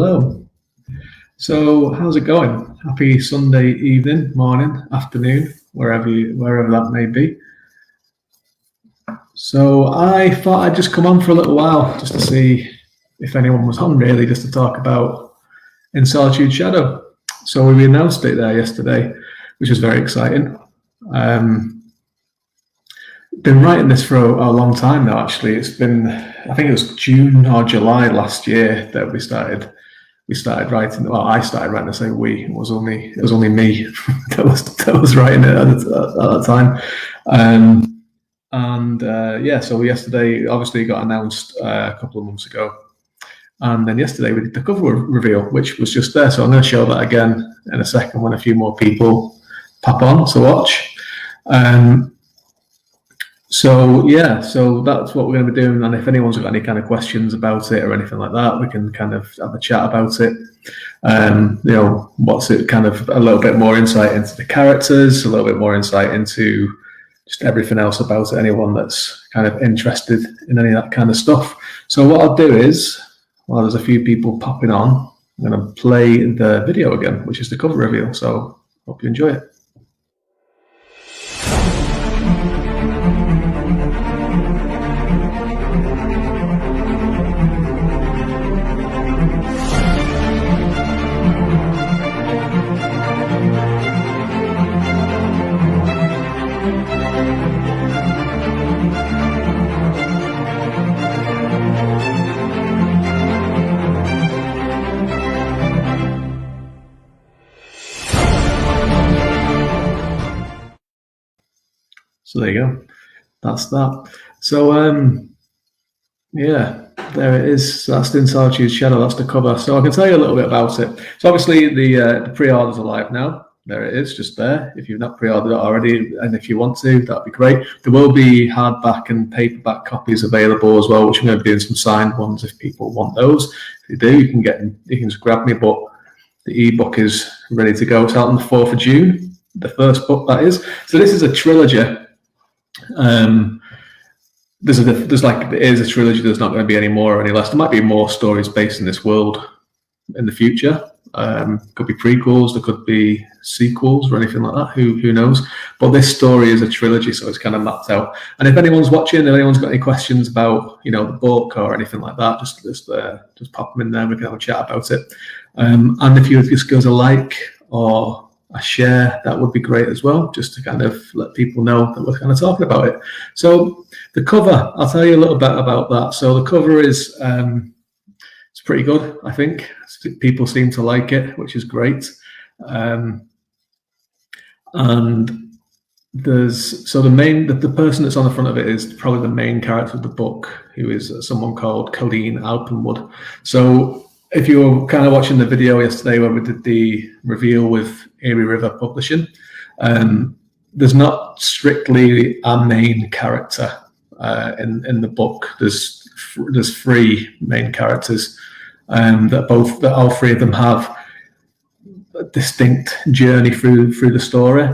Hello. So, how's it going? Happy Sunday evening, morning, afternoon, wherever that may be. So, I thought I'd just come on for a little while just to see if anyone was on, really, just to talk about In Solitude Shadow. So, we announced it there yesterday, which was very exciting. Been writing this for a long time now. Actually, it's been, I think it was June or July last year that we started writing. Well, I started writing. I say we. It was only me that was writing it at that time. So yesterday obviously got announced a couple of months ago, and then yesterday we did the cover reveal, which was just there. So I'm going to show that again in a second when a few more people pop on to watch. So that's what we're going to be doing. And if anyone's got any kind of questions about it or anything like that, we can kind of have a chat about it. What's it kind of a little bit more insight into the characters, a little bit more insight into just everything else about it, anyone that's kind of interested in any of that kind of stuff. So what I'll do is, while there's a few people popping on, I'm going to play the video again, which is the cover reveal. So hope you enjoy it. So there you go. That's that. So there it is. So that's In Solitude Shadow. That's the cover. So I can tell you a little bit about it. So obviously the pre-orders are live now. There it is, just there. If you've not pre-ordered it already, and if you want to, that'd be great. There will be hardback and paperback copies available as well, which I'm going to be doing some signed ones if people want those. If you do, you can just grab me. But the ebook is ready to go. It's out on the 4th of June. The first book, that is. So this is a trilogy. There's a trilogy. There's not going to be any more or any less. There might be more stories based in this world in the future. Could be prequels, there could be sequels or anything like that. Who knows? But this story is a trilogy, so it's kind of mapped out. And if anyone's watching, if anyone's got any questions about the book or anything like that, just pop them in there. We can have a chat about it. And if you just give us a like or a share, that would be great as well, just to kind of let people know that we're kind of talking about it. So the cover, I'll tell you a little bit about that. So the cover is it's pretty good, I think. People seem to like it, which is great. And there's the person that's on the front of it is probably the main character of the book, who is someone called Colleen Alpenwood. So if you were kind of watching the video yesterday where we did the reveal with Erie River Publishing, there's not strictly a main character in the book. There's 3 main characters that all 3 of them have a distinct journey through the story.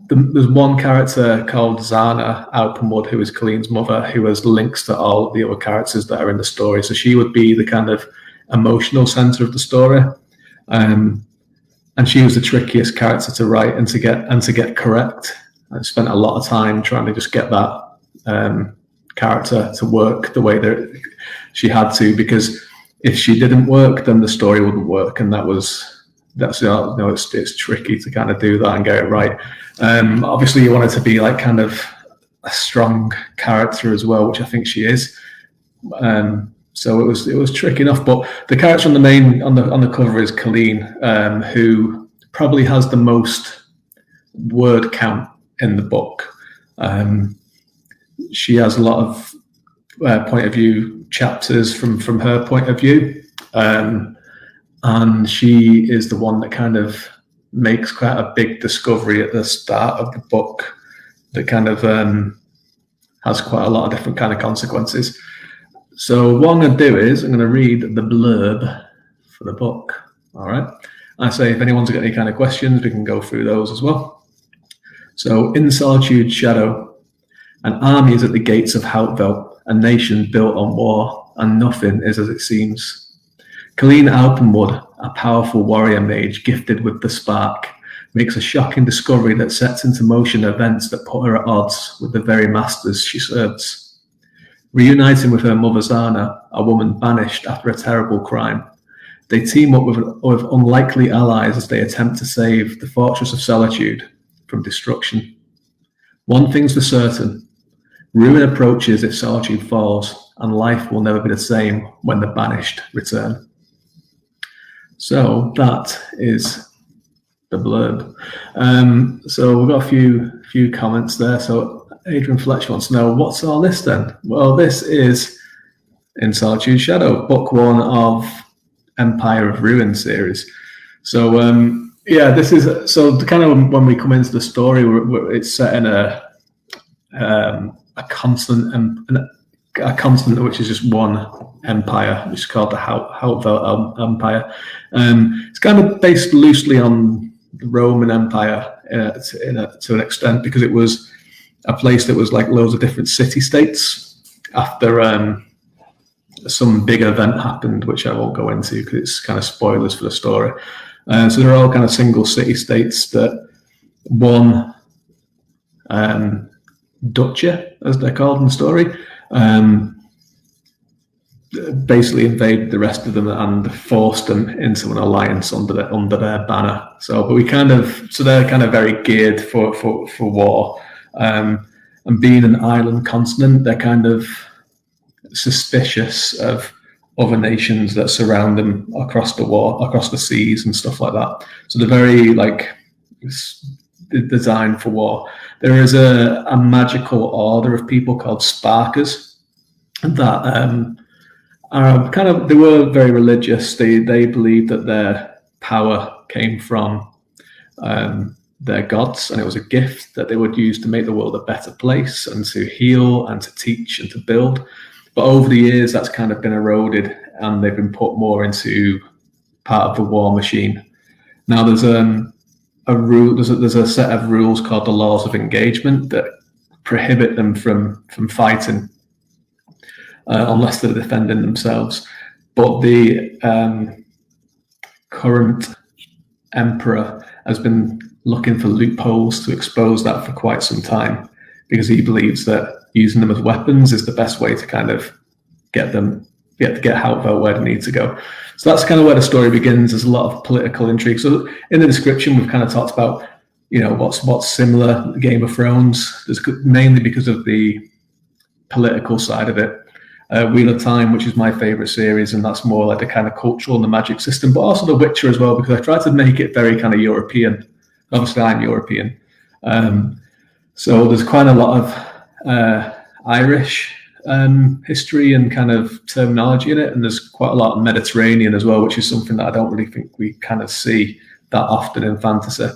There's one character called Zana Alpenwood, who is Colleen's mother, who has links to all of the other characters that are in the story. So she would be the kind of emotional center of the story. And she was the trickiest character to write and to get correct. I spent a lot of time trying to just get that character to work the way that she had to, because if she didn't work, then the story wouldn't work. And it's tricky to kind of do that and get it right. Obviously you want it to be like kind of a strong character as well, which I think she is. So it was tricky enough. But the character on the cover is Colleen, who probably has the most word count in the book. She has a lot of point of view chapters from her point of view. And she is the one that kind of makes quite a big discovery at the start of the book that kind of has quite a lot of different kind of consequences. So what I'm going to do is I'm going to read the blurb for the book. All right. I say if anyone's got any kind of questions, we can go through those as well. So In Solitude Shadow, an army is at the gates of Houtveld, a nation built on war, and nothing is as it seems. Colleen Alpenwood, a powerful warrior mage gifted with the spark, makes a shocking discovery that sets into motion events that put her at odds with the very masters she serves. Reuniting with her mother Zana, a woman banished after a terrible crime, they team up with unlikely allies as they attempt to save the Fortress of Solitude from destruction. One thing's for certain: ruin approaches if Solitude falls, and life will never be the same when the banished return. So that is the blurb. So we've got a few comments there. So Adrian Fletcher wants to know, what's all this then? Well, this is In Solitude Shadow, book 1 of Empire of Ruin series. So yeah, this is so the kind of when we come into the story, it's set in a constant which is just one empire, which is called the Hautveld Empire. It's kind of based loosely on the Roman Empire to an extent, because it was a place that was like loads of different city-states after some big event happened, which I won't go into because it's kind of spoilers for the story. So they're all kind of single city-states that one duchy, as they're called in the story, basically invaded the rest of them and forced them into an alliance under their banner. So they're kind of very geared for war, and being an island continent, they're kind of suspicious of other nations that surround them across the seas and stuff like that. So they're very designed for war. There is a magical order of people called Sparkers that they were very religious. They believed that their power came from their gods, and it was a gift that they would use to make the world a better place and to heal and to teach and to build. But over the years, that's kind of been eroded, and they've been put more into part of the war machine. Now there's there's a set of rules called the laws of engagement that prohibit them from fighting unless they're defending themselves. But the current emperor has been looking for loopholes to expose that for quite some time, because he believes that using them as weapons is the best way to kind of get Hautveld where they need to go. So that's kind of where the story begins. There's a lot of political intrigue. So in the description, we've kind of talked about, what's similar to Game of Thrones. There's mainly because of the political side of it. Wheel of Time, which is my favorite series, and that's more like the kind of cultural and the magic system, but also The Witcher as well, because I tried to make it very kind of European. Obviously, I'm European. So there's quite a lot of Irish history and kind of terminology in it, and there's quite a lot of Mediterranean as well, which is something that I don't really think we kind of see that often in fantasy.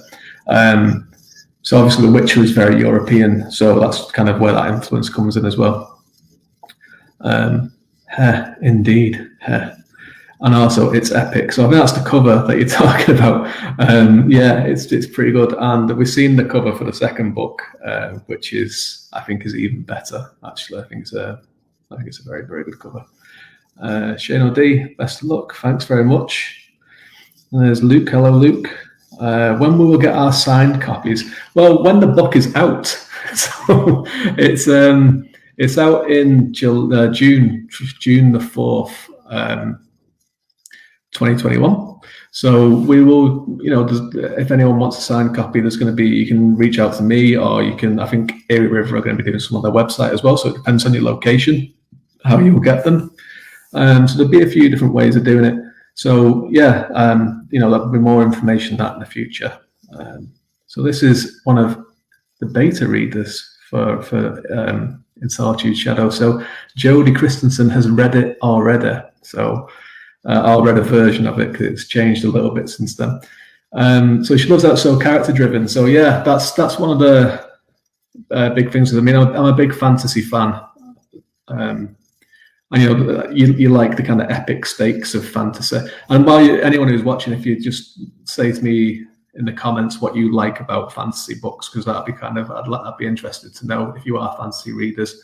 So obviously The Witcher is very European, so that's kind of where that influence comes in as well. Indeed. And also it's epic. So I think that's the cover that you're talking about. Yeah, it's pretty good. And we've seen the cover for the second book, which I think is even better. Actually, I think it's a very, very good cover. Shane O'D, best of luck. Thanks very much. And there's Luke. Hello, Luke. When will we get our signed copies? Well, when the book is out. So it's out in June the 4th. 2021. So we will, if anyone wants a signed copy, you can reach out to me, or I think Erie River are going to be doing some on their website as well. So it depends on your location, how you will get them. So there'll be a few different ways of doing it. So yeah, there'll be more information on that in the future. So this is one of the beta readers for In Solitude Shadow. So Jodie Christensen has read it already. So I'll read a version of it because it's changed a little bit since then. So she loves that, so character driven. So yeah, that's one of the big things. I mean, I'm a big fantasy fan. And you like the kind of epic stakes of fantasy. And while anyone who's watching, if you just say to me in the comments what you like about fantasy books, because that'd be I'd be interested to know if you are fantasy readers.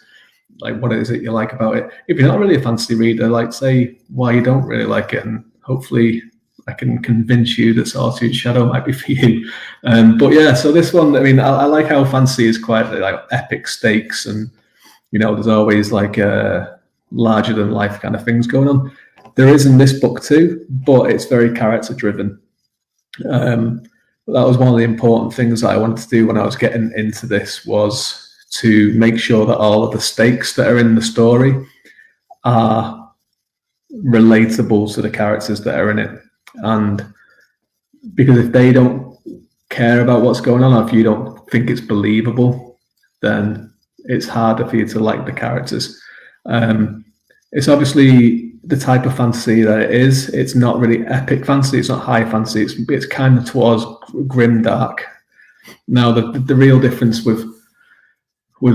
Like, what is it you like about it? If you're not really a fantasy reader, like, say why you don't really like it, and hopefully I can convince you that Solitude Shadow might be for you. But yeah, so this one, I mean, I like how fantasy is quite like epic stakes, and there's always like larger than life kind of things going on. There is in this book too, but it's very character driven. That was one of the important things that I wanted to do when I was getting into this, was to make sure that all of the stakes that are in the story are relatable to the characters that are in it. And because if they don't care about what's going on, or if you don't think it's believable, then it's harder for you to like the characters. It's obviously the type of fantasy that it is. It's not really epic fantasy. It's not high fantasy. It's kind of towards grimdark. Now, the real difference with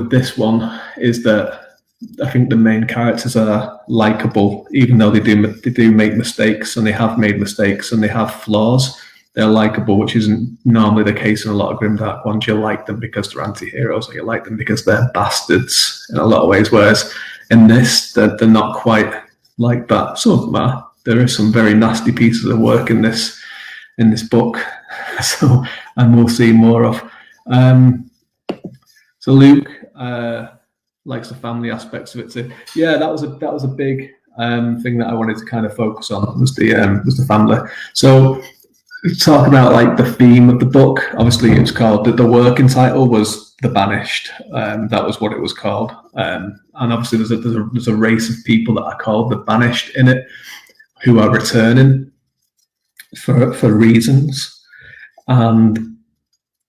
this one is that I think the main characters are likable, even though they do make mistakes, and they have made mistakes, and they have flaws. They're likable, which isn't normally the case in a lot of grimdark ones. You like them because they're anti-heroes, or you like them because they're bastards in a lot of ways. Whereas in this, they're not quite like that. Some of them are. There are some very nasty pieces of work in this book, so, and we'll see more of. So Luke likes the family aspects of it too. Yeah, that was a big thing that I wanted to kind of focus on, was the family. So talk about like the theme of the book. Obviously, it was called, the working title was The Banished. That was what it was called. And obviously, there's a race of people that are called the Banished in it, who are returning for reasons. And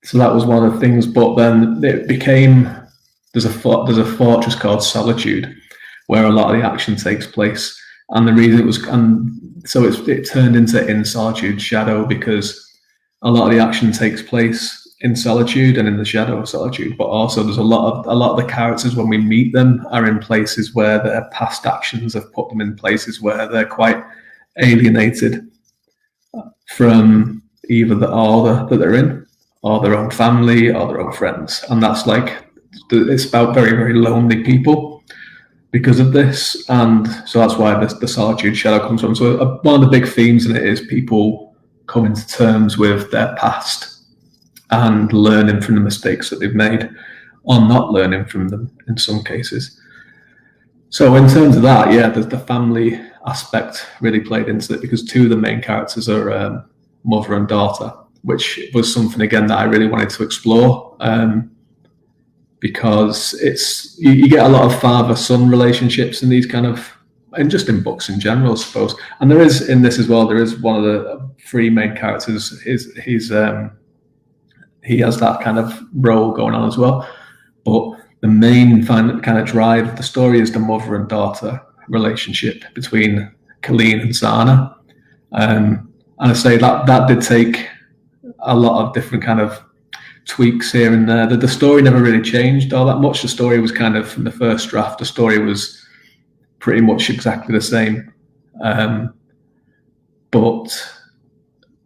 so that was one of the things. But then it became, there's a fortress called Solitude, where a lot of the action takes place. And the reason it was, and so it turned into In Solitude Shadow, because a lot of the action takes place in Solitude and in the shadow of Solitude. But also there's a lot of the characters, when we meet them, are in places where their past actions have put them in places where they're quite alienated from either the order that they're in, or their own family, or their own friends. And that's like, it's about very, very lonely people because of this. And so that's why the Solitude Shadow comes from. So one of the big themes in it is people coming to terms with their past and learning from the mistakes that they've made, or not learning from them in some cases. So in terms of that, yeah, the family aspect really played into it, because two of the main characters are mother and daughter, which was something, again, that I really wanted to explore, because you get a lot of father-son relationships in these kind of, and just in books in general, I suppose. And there is in this as well, there is one of the three main characters, he has that kind of role going on as well. But the main kind of drive of the story is the mother and daughter relationship between Colleen and Sana. And I say that did take a lot of different kind of tweaks here and there. The story never really changed all that much. The story was kind of, from the first draft, the story was pretty much exactly the same. But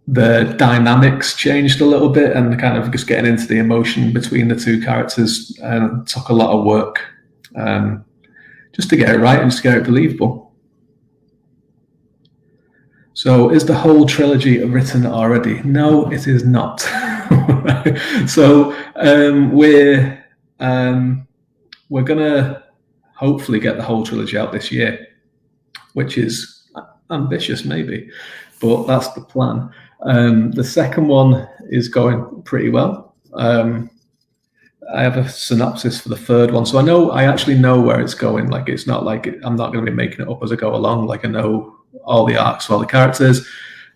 the dynamics changed a little bit, and kind of just getting into the emotion between the two characters took a lot of work, just to get it right and just to get it believable. So is the whole trilogy written already? No, it is not. So we're gonna hopefully get the whole trilogy out this year, which is ambitious maybe, but that's the plan. The second one is going pretty well. I have a synopsis for the third one, so I actually know where it's going. Like, it's not like I'm not going to be making it up as I go along. Like, I know all the arcs of all the characters.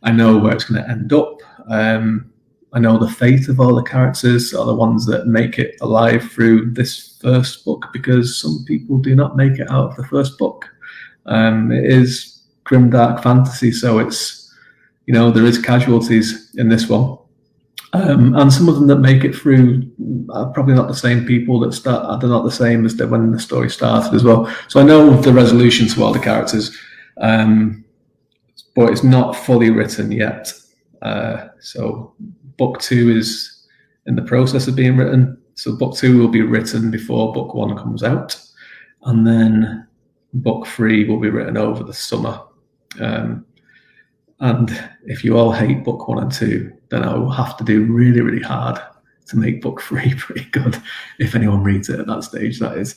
I know where it's going to end up. I know the fate of all the characters, are the ones that make it alive through this first book, because some people do not make it out of the first book. It is grimdark fantasy, so it's, there is casualties in this one. And some of them that make it through are probably not the same people that start. They're not the same as when the story started as well. So I know the resolution to all the characters, but it's not fully written yet. So book 2 is in the process of being written. So book 2 will be written before book 1 comes out, and then book 3 will be written over the summer. And if you all hate book 1 and 2, then I will have to do really, really hard to make book 3 pretty good, if anyone reads it at that stage, that is.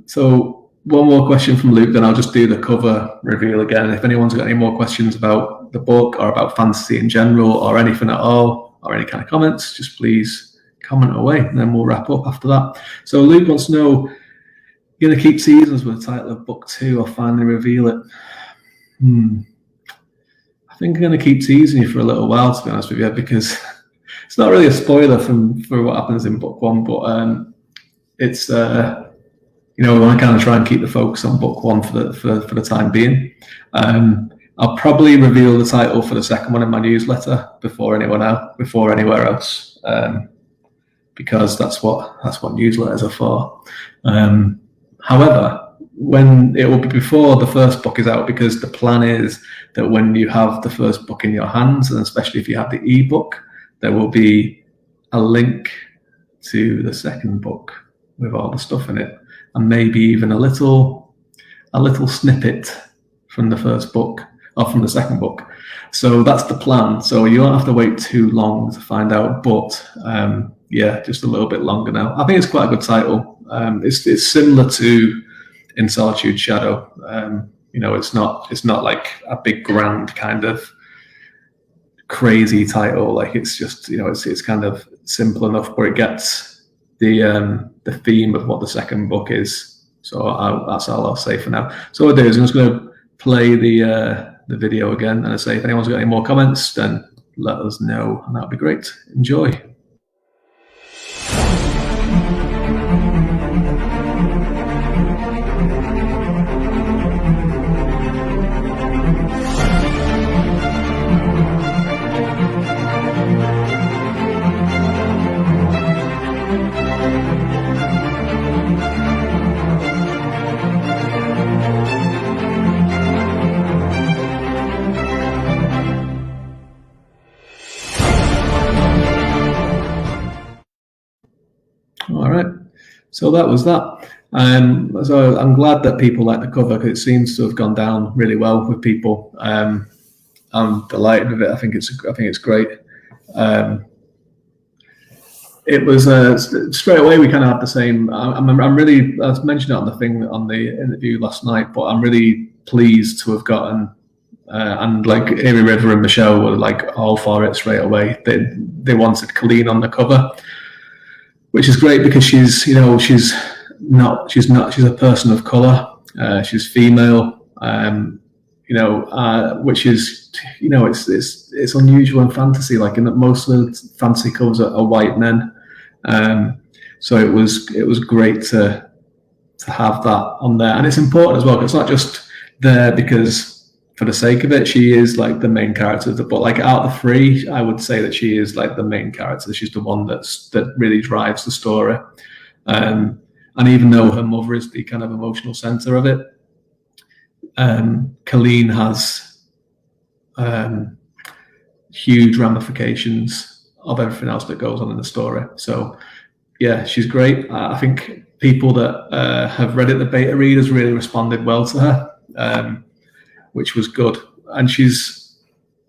So one more question from Luke, then I'll just do the cover reveal again. If anyone's got any more questions about the book or about fantasy in general or anything at all, or any kind of comments, just please comment away, and then we'll wrap up after that. So Luke wants to know, you're going to keep seasons with the title of book 2 or finally reveal it? I think I'm going to keep teasing you for a little while, to be honest with you, because it's not really a spoiler for what happens in book 1, but it's we want to kind of try and keep the focus on book 1 for the time being. I'll probably reveal the title for the second one in my newsletter before anywhere else, because that's what newsletters are for. However, when it will be before the first book is out, because the plan is that when you have the first book in your hands, and especially if you have the ebook, there will be a link to the second book with all the stuff in it, and maybe even a little snippet from the first book or from the second book. So that's the plan. So you won't have to wait too long to find out, but just a little bit longer now. I think it's quite a good title. It's similar to In Solitude Shadow. It's not like a big grand kind of crazy title. Like, it's just, it's kind of simple enough where it gets the theme of what the second book is. So that's all I'll say for now. So what I'll do is I'm just going to play the video again, and I say if anyone's got any more comments, then let us know, and that'll be great. Enjoy. All right, so that was that. So I'm glad that people like the cover, because it seems to have gone down really well with people. I'm delighted with it. I think it's great. It was straight away we kind of had the same. I mentioned it on the interview last night, but I'm really pleased to have gotten. And like Amy River and Michelle were like all for it straight away. They wanted Colleen on the cover, which is great because she's a person of color. She's female, which is, it's unusual in fantasy. Like, in most of the fantasy covers are white men. So it was great to have that on there, and it's important as well, because it's not just there because for the sake of it. She is like the main character of the book. Like, out of the three, I would say that she is like the main character. She's the one that really drives the story. And even though her mother is the kind of emotional center of it, Colleen has huge ramifications of everything else that goes on in the story. So yeah, she's great. I think people that have read it, the beta readers, really responded well to her, which was good. And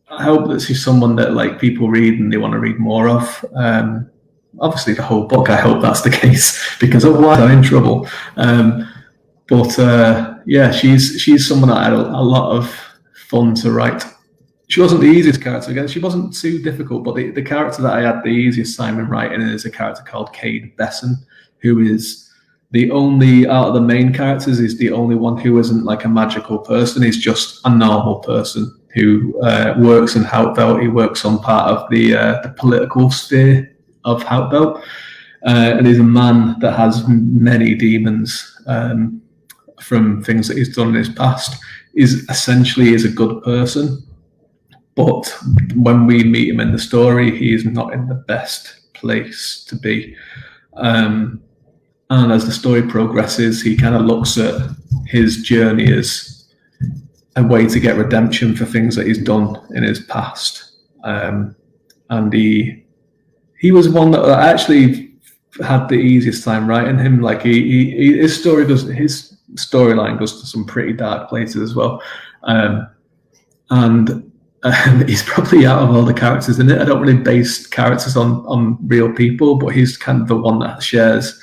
I hope that she's someone that like people read and they want to read more of. Obviously the whole book, I hope that's the case, because otherwise I'm in trouble. Yeah, she's someone that I had a lot of fun to write. She wasn't the easiest character again. She wasn't too difficult, but the character that I had the easiest time in writing is a character called Cade Besson, who is the only, out of the main characters, is the only one who isn't like a magical person. He's just a normal person who works in Houtbelt. He works on part of the political sphere of Houtbelt. And he's a man that has many demons from things that he's done in his past. Is essentially a good person. But when we meet him in the story, he is not in the best place to be. And as the story progresses, he kind of looks at his journey as a way to get redemption for things that he's done in his past. And he was one that I actually had the easiest time writing him. Like his storyline goes to some pretty dark places as well. And He's probably out of all the characters in it. I don't really base characters on real people, but he's kind of the one that shares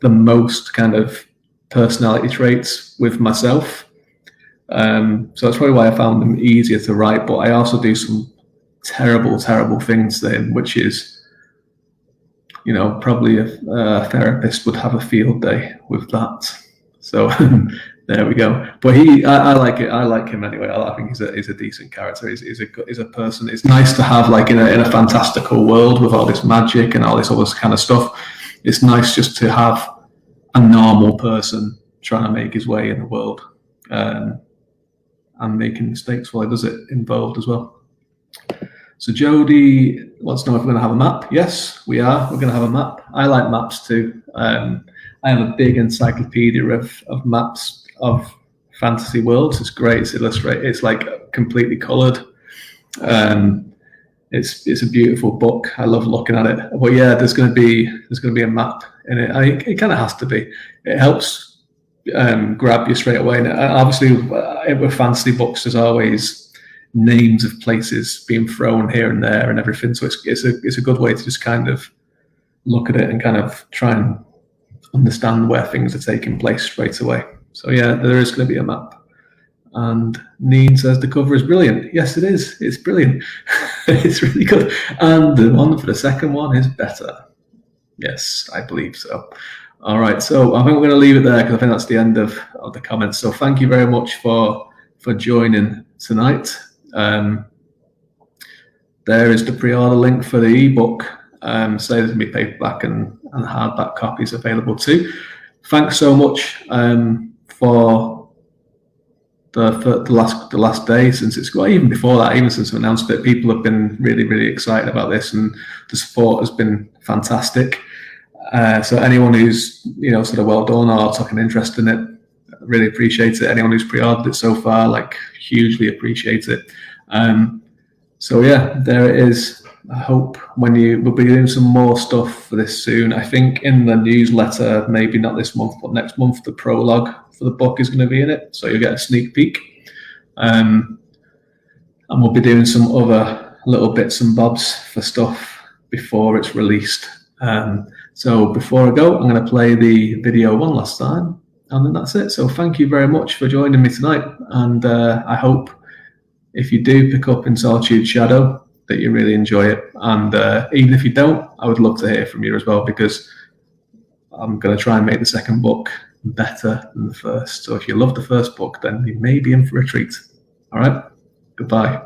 the most kind of personality traits with myself. So that's probably why I found him easier to write. But I also do some terrible, terrible things to him, which is, you know, probably a therapist would have a field day with that. So there we go. But I like it. I like him anyway. I think he's a decent character. He's a person. It's nice to have, like, in a fantastical world with all this magic and all this other kind of stuff. It's nice just to have a normal person trying to make his way in the world, and making mistakes while he does it involved as well. So Jody wants to know if we're going to have a map. Yes, we are. We're going to have a map. I like maps too. I have a big encyclopedia of maps of fantasy worlds. It's great. It's illustrated. It's like completely coloured. It's a beautiful book. I love looking at it. But yeah, there's going to be a map in it. It kind of has to be. It helps grab you straight away. And obviously, with fantasy books, there's always names of places being thrown here and there and everything. So it's a good way to just kind of look at it and kind of try and understand where things are taking place straight away. So yeah, there is going to be a map. And Neen says the cover is brilliant. Yes, it is. It's brilliant. It's really good. And the one for the second one is better. Yes, I believe so. All right, so I think we're going to leave it there because I think that's the end of the comments. So thank you very much for joining tonight. There is the pre-order link for the ebook. So there's going to be paperback and hardback copies available too. Thanks so much for the last day since it's got, even before that, even since we announced it, people have been really, really excited about this, and the support has been fantastic. So anyone who's, you know, sort of well done or took an interest in it, really appreciate it. Anyone who's pre-ordered it so far, like, hugely appreciate it. So yeah, there it is. I hope we'll be doing some more stuff for this soon. I think in the newsletter, maybe not this month, but next month, the prologue for the book is going to be in it. So you'll get a sneak peek. And we'll be doing some other little bits and bobs for stuff before it's released. So before I go, I'm going to play the video one last time, and then that's it. So thank you very much for joining me tonight. And I hope if you do pick up in Solitude Shadow, that you really enjoy it. And even if you don't, I would love to hear from you as well, because I'm going to try and make the second book better than the first. So if you love the first book, then you may be in for a treat. All right, goodbye.